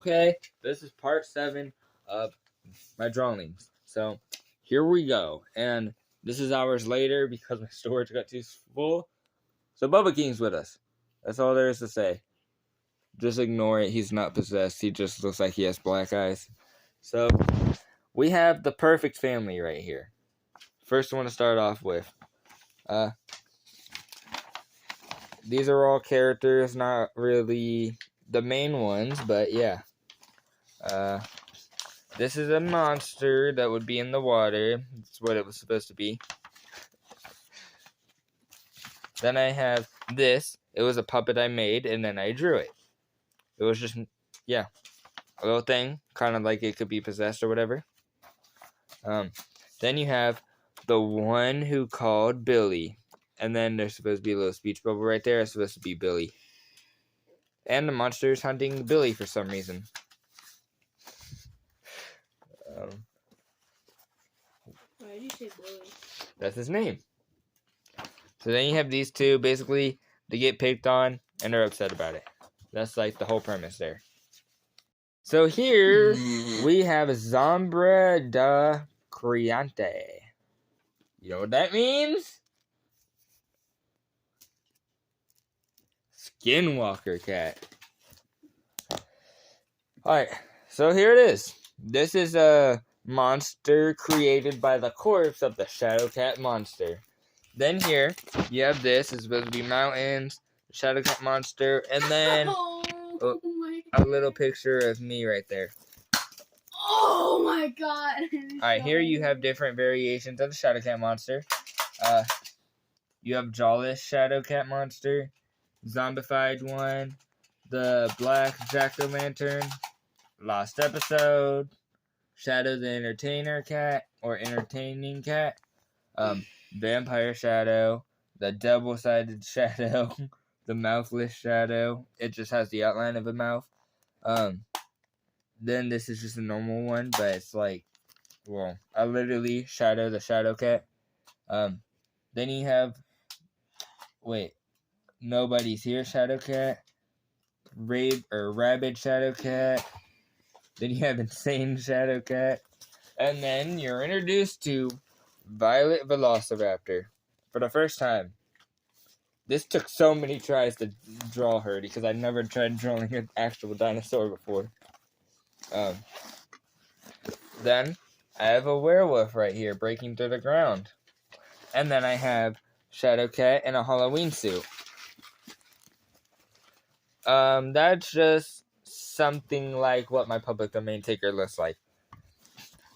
Okay, this is part 7 of my drawings. So here we go. And this is hours later because my storage got too full. So Bubba King's with us. That's all there is to say. Just ignore it. He's not possessed. He just looks like he has black eyes. So we have the perfect family right here. First, I want to start off with. These are all characters, not really the main ones, but yeah. This is a monster that would be in the water. That's what it was supposed to be. Then I have this. It was a puppet I made, and then I drew it. It was just, yeah, a little thing, kind of like it could be possessed or whatever. Then you have the one who called Billy. And then there's supposed to be a little speech bubble right there. It's supposed to be Billy. And the monster is hunting Billy for some reason. Why did you say Billy? That's his name. So then you have these two. Basically, they get picked on and they're upset about it. That's like the whole premise there. So here we have Zombra da Criante. You know what that means? Skinwalker cat. Alright, so here it is. This is a monster created by the corpse of the Shadow Cat monster. Then here, you have this. It's supposed to be mountains, Shadow Cat monster, and then a little picture of me right there. Oh my god. Alright, here you have different variations of the Shadow Cat monster. You have Jawless Shadow Cat monster, zombified one, the Black Jack-o'-lantern, Lost Episode, Shadow the Entertainer Cat, or Entertaining Cat, Vampire Shadow, the Double-Sided Shadow, the Mouthless Shadow. It just has the outline of a mouth. Then this is just a normal one, but it's like, well, I literally Shadow the Shadow Cat. Then you have, Nobody's Here Shadow Cat, Rabid Shadow Cat. Then you have Insane Shadow Cat. And then you're introduced to Violet Velociraptor for the first time. This took so many tries to draw her because I never tried drawing an actual dinosaur before. Then I have a werewolf right here breaking through the ground. And then I have Shadow Cat in a Halloween suit. That's just something like what my public domain taker looks like.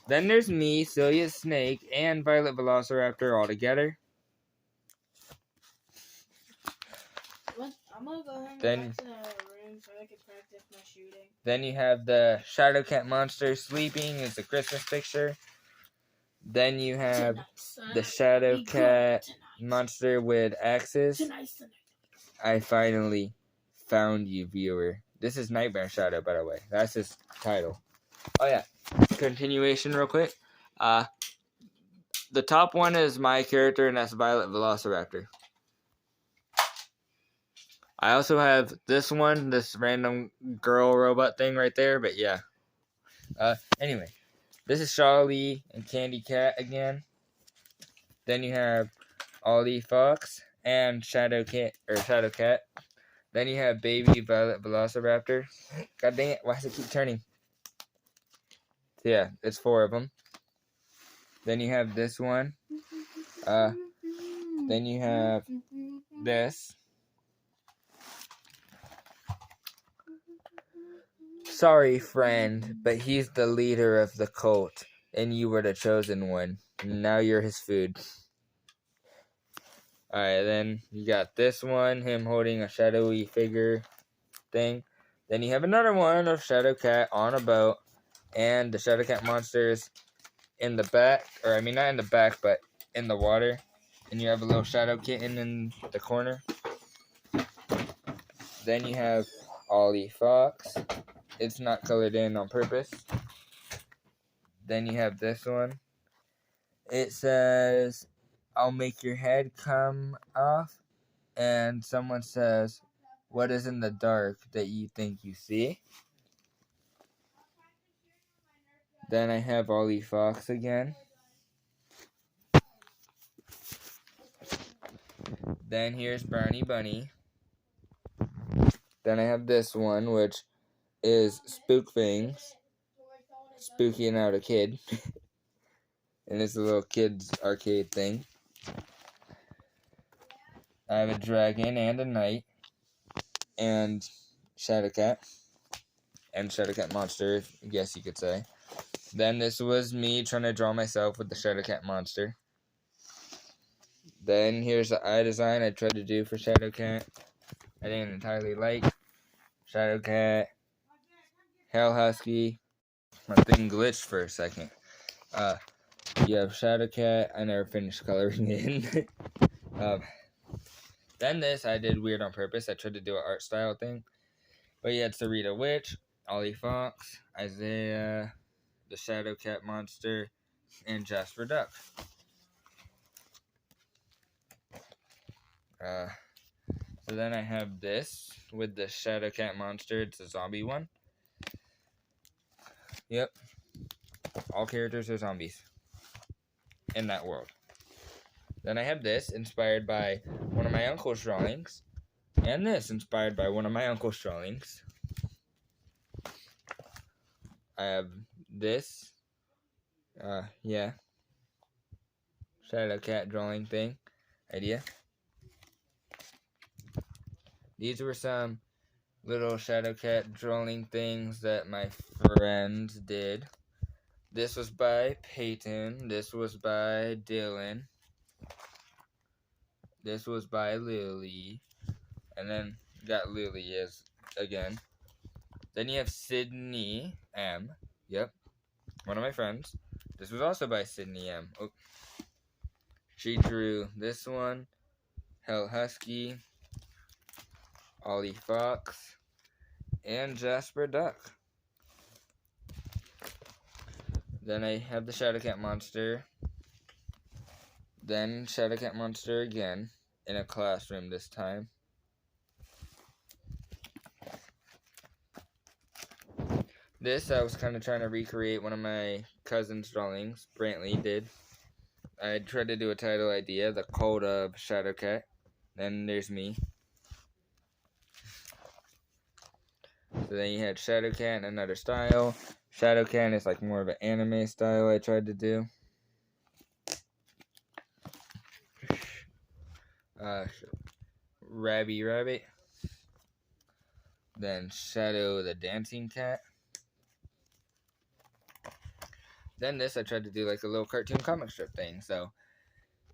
Then there's me, Celia Snake, and Violet Velociraptor all together. I'm gonna go ahead and go back to the room so I can practice my shooting. Then you have the Shadow Cat monster sleeping. It's a Christmas picture. Then you have the Shadow Cat monster with axes. I finally found you, viewer. This is Nightmare Shadow, by the way. That's his title. Oh, yeah. Continuation real quick. The top one is my character, and that's Violet Velociraptor. I also have this one, this random girl robot thing right there, but yeah. Anyway, this is Charlie and Candy Cat again. Then you have Ollie Fox and Shadow Cat. Then you have Baby Violet Velociraptor. God dang it, why does it keep turning? So yeah, it's 4 of them. Then you have this one. Then you have this. Sorry, friend, but he's the leader of the cult, and you were the chosen one. Now you're his food. Alright, then you got this one, him holding a shadowy figure thing. Then you have another one of Shadow Cat on a boat, and the Shadow Cat monsters in the back, or I mean not in the back, but in the water. And you have a little Shadow Kitten in the corner. Then you have Ollie Fox. It's not colored in on purpose. Then you have this one. It says, I'll make your head come off. And someone says, what is in the dark that you think you see? Then I have Ollie Fox again. Then here's Brownie Bunny. Then I have this one, which is Spook Things. Spooking out a kid. And it's a little kid's arcade thing. I have a dragon and a knight. And Shadowcat. And Shadowcat monster, I guess you could say. Then this was me trying to draw myself with the Shadowcat monster. Then here's the eye design I tried to do for Shadowcat. I didn't entirely like. Shadowcat. Hell Husky. My thing glitched for a second. You have Shadowcat. I never finished coloring it in. Then this I did weird on purpose. I tried to do an art style thing. But you had Sarita Witch, Ollie Fox, Isaiah, the Shadowcat monster, and Jasper Duck. So then I have this with the Shadowcat monster. It's a zombie one. Yep. All characters are zombies in that world. Then I have this inspired by one of my uncle's drawings. And this inspired by one of my uncle's drawings. I have this. Yeah. Shadowcat drawing thing. Idea. These were some little Shadowcat drawing things that my friends did. This was by Peyton. This was by Dylan. This was by Lily. And then got Lily as again. Then you have Sydney M. Yep. One of my friends. This was also by Sydney M. Oh. She drew this one. Hell Husky. Ollie Fox. And Jasper Duck. Then I have the Shadowcat monster. Then Shadowcat monster again. In a classroom this time. This I was kind of trying to recreate one of my cousin's drawings. Brantley did. I tried to do a title idea. The Cult of Shadowcat. Then there's me. So then you had Shadowcat in another style. Shadowcat is like more of an anime style I tried to do. Rabby Rabbit. Then Shadow the Dancing Cat. Then this I tried to do like a little cartoon comic strip thing. So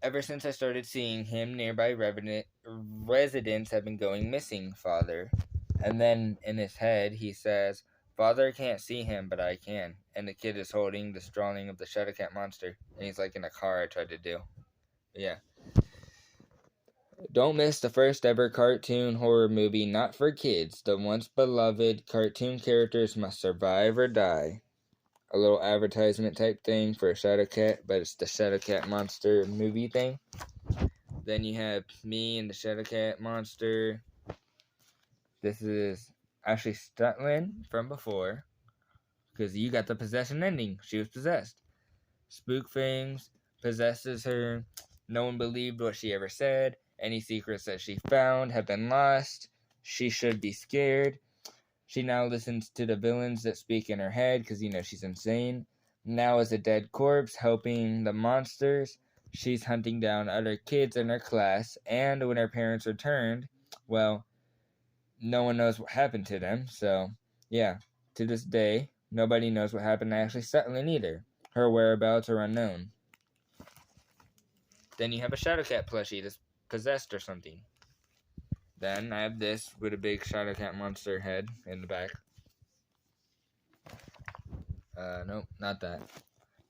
ever since I started seeing him, nearby residents have been going missing, Father. And then in his head he says, Father can't see him, but I can. And the kid is holding this drawing of the Shadowcat monster. And he's like in a car I tried to do. But yeah. Don't miss the first ever cartoon horror movie not for kids. The once beloved cartoon characters must survive or die. A little advertisement type thing for Shadowcat, but it's the Shadowcat monster movie thing. Then you have me and the Shadowcat monster. This is Ashley Stutland from before, because you got the possession ending. She was possessed. Spook Things possesses her. No one believed what she ever said. Any secrets that she found have been lost. She should be scared. She now listens to the villains that speak in her head because, she's insane. Now as a dead corpse helping the monsters, she's hunting down other kids in her class. And when her parents returned, well, no one knows what happened to them. So, yeah, to this day, nobody knows what happened to Ashley Sutherland either. Her whereabouts are unknown. Then you have a Shadowcat plushie that's possessed or something. Then I have this with a big Shadowcat monster head in the back. Nope, not that.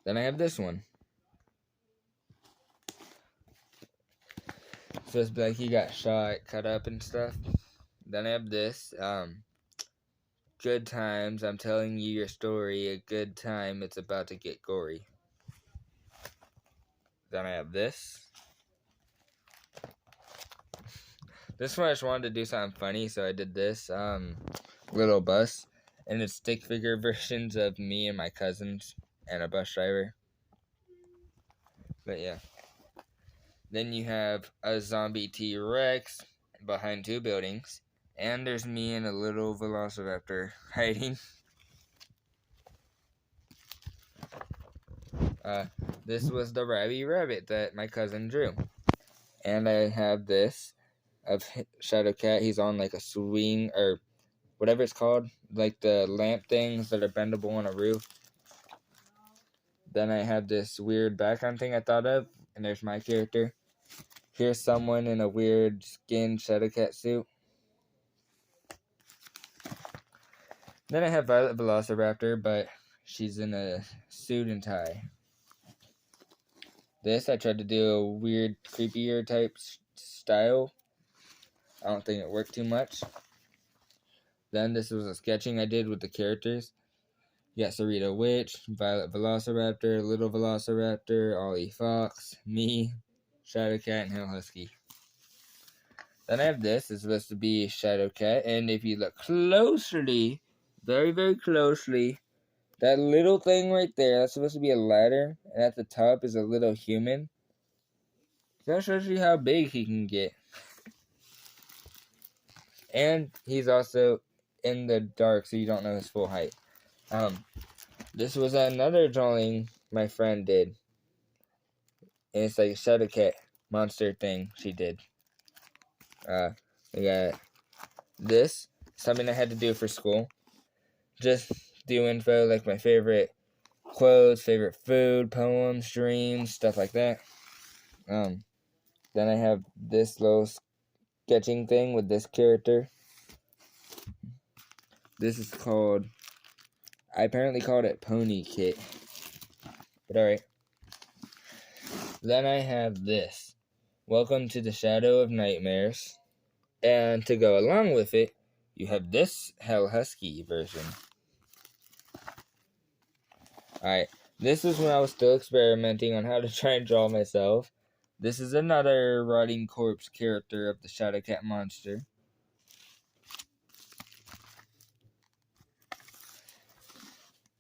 Then I have this one. So it's like he got shot, cut up and stuff. Then I have this. Good times, I'm telling you your story. A good time, it's about to get gory. Then I have this. This one I just wanted to do something funny, so I did this little bus, and it's stick figure versions of me and my cousins. and a bus driver. But yeah. Then you have a zombie T-Rex behind 2 buildings. And there's me and a little velociraptor hiding. This was the Rabbit that my cousin drew. And I have this of Shadowcat. He's on like a swing, or whatever it's called. Like the lamp things that are bendable on a roof. Then I have this weird background thing I thought of. And there's my character. Here's someone in a weird skin Shadowcat suit. Then I have Violet Velociraptor, but she's in a suit and tie. This, I tried to do a weird, creepier type style. I don't think it worked too much. Then this was a sketching I did with the characters. You got Sarita Witch, Violet Velociraptor, Little Velociraptor, Ollie Fox, me, Shadowcat, and Hell Husky. Then I have this. It's supposed to be Shadowcat, and if you look closely, very, very closely, that little thing right there, that's supposed to be a ladder, and at the top is a little human. That shows you how big he can get. And he's also in the dark, so you don't know his full height. This was another drawing my friend did. And it's like a Shadowcat monster thing she did. We got this, something I had to do for school. Just do info, like my favorite quotes, favorite food, poems, dreams, stuff like that. Then I have this little sketching thing with this character. This is called, I apparently called it Pony Kit. But alright. Then I have this. Welcome to the Shadow of Nightmares. And to go along with it, you have this Hell Husky version. Alright, this is when I was still experimenting on how to try and draw myself. This is another rotting corpse character of the Shadowcat monster.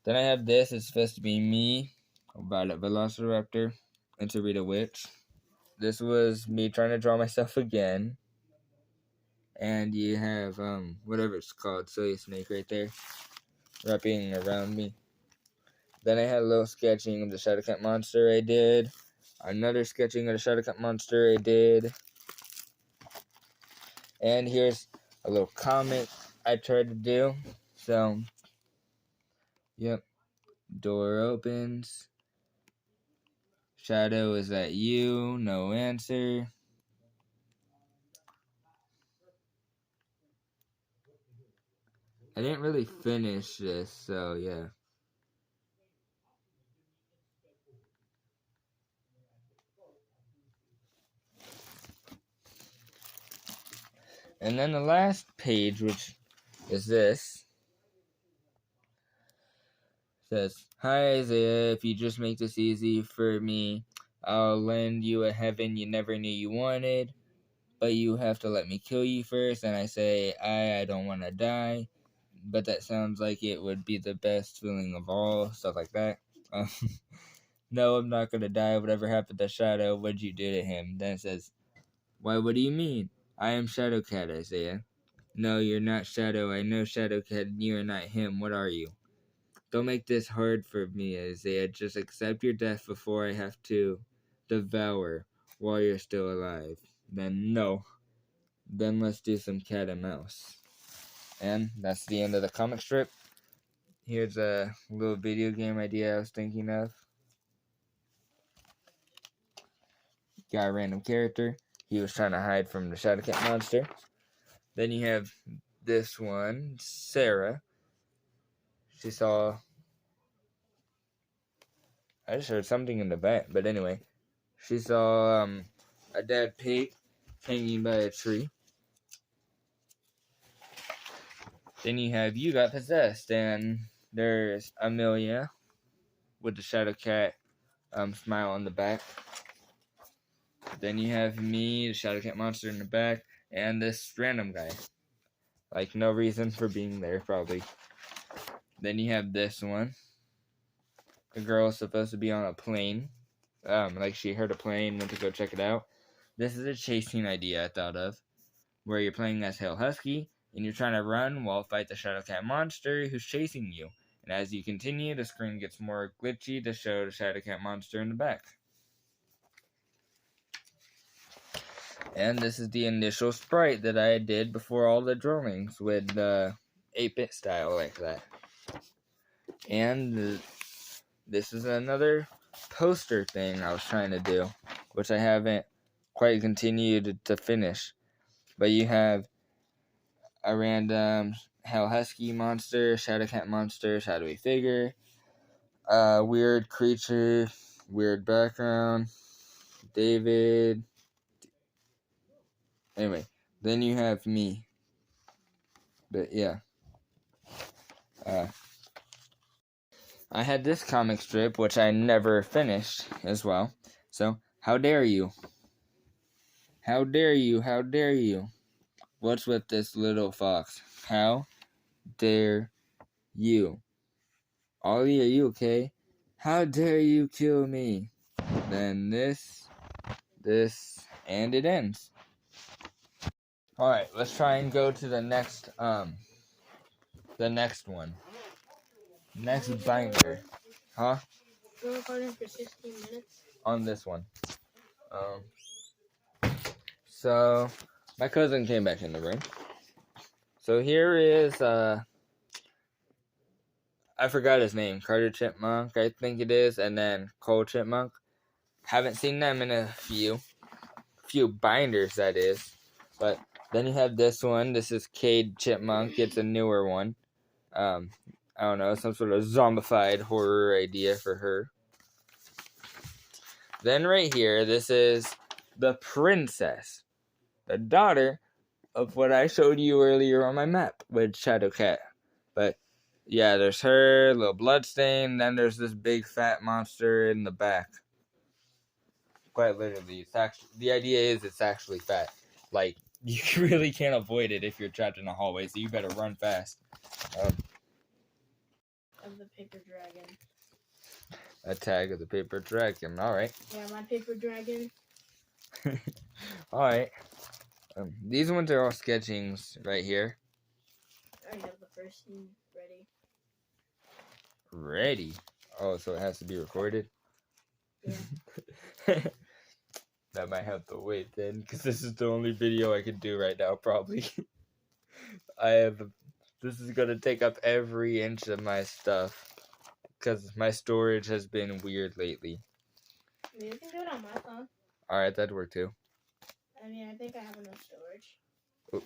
Then I have this. It's supposed to be me, Violet Velociraptor, and Sarita Witch. This was me trying to draw myself again. And you have, whatever it's called, Soya Snake right there, wrapping around me. Then I had a little sketching of the Shadowcat monster I did. Another sketching of the Shadowcat monster I did. And here's a little comic I tried to do. So, yep. Door opens. Shadow, is that you? No answer. I didn't really finish this, so yeah. And then the last page, which is this, says, "Hi Isaiah, if you just make this easy for me, I'll lend you a heaven you never knew you wanted, but you have to let me kill you first." And I say, I don't want to die, but that sounds like it would be the best feeling of all, stuff like that. No, I'm not going to die. Whatever happened to Shadow, what'd you do to him? Then it says, why, what do you mean? I am Shadowcat, Isaiah. No, you're not Shadow. I know Shadowcat, and you are not him. What are you? Don't make this hard for me, Isaiah. Just accept your death before I have to devour while you're still alive. Then no. Then let's do some cat and mouse. And that's the end of the comic strip. Here's a little video game idea I was thinking of. Got a random character. He was trying to hide from the Shadowcat monster. Then you have this one, Sarah. She saw, I just heard something in the back, but anyway. She saw a dead pig hanging by a tree. Then you have You Got Possessed, and there's Amelia with the Shadowcat smile on the back. Then you have me, the Shadowcat monster in the back, and this random guy. Like, no reason for being there, probably. Then you have this one. the girl is supposed to be on a plane. Like she heard a plane, went to go check it out. This is a chasing idea I thought of, where you're playing as Hail Husky, and you're trying to run while fight the Shadowcat monster who's chasing you. And as you continue, the screen gets more glitchy to show the Shadowcat monster in the back. And this is the initial sprite that I did before all the drawings with the 8-bit style like that. And this is another poster thing I was trying to do, which I haven't quite continued to finish. But you have a random Hail Husky monster, Shadowcat monster, shadowy figure, weird creature, weird background, David. Anyway, then you have me. But yeah. I had this comic strip, which I never finished as well. So, how dare you? How dare you? How dare you? What's with this little fox? How dare you? Ollie, are you okay? How dare you kill me? Then this, and it ends. Alright, let's try and go to the next one. Next binder. Huh? We're recording for 16 minutes. On this one. So, my cousin came back in the room. So here is, I forgot his name, Carter Chipmunk, I think it is, and then Cole Chipmunk. Haven't seen them in a few binders, that is. But then you have this one. This is Cade Chipmunk. It's a newer one. I don't know, some sort of zombified horror idea for her. Then right here, this is the princess, the daughter of what I showed you earlier on my map with Shadowcat. But yeah, there's her, little bloodstain, then there's this big fat monster in the back. Quite literally, the idea is it's actually fat. Like, you really can't avoid it if you're trapped in a hallway, so you better run fast. Of the paper dragon. A tag of the paper dragon, alright. Yeah, my paper dragon. Alright. These ones are all sketchings right here. I have the first scene ready. Ready? Oh, so it has to be recorded? Yeah. That might have to wait then, because this is the only video I can do right now, probably. This is going to take up every inch of my stuff, because my storage has been weird lately. I mean, you can do it on my phone. Alright, that'd work too. I mean, I think I have enough storage. Oh.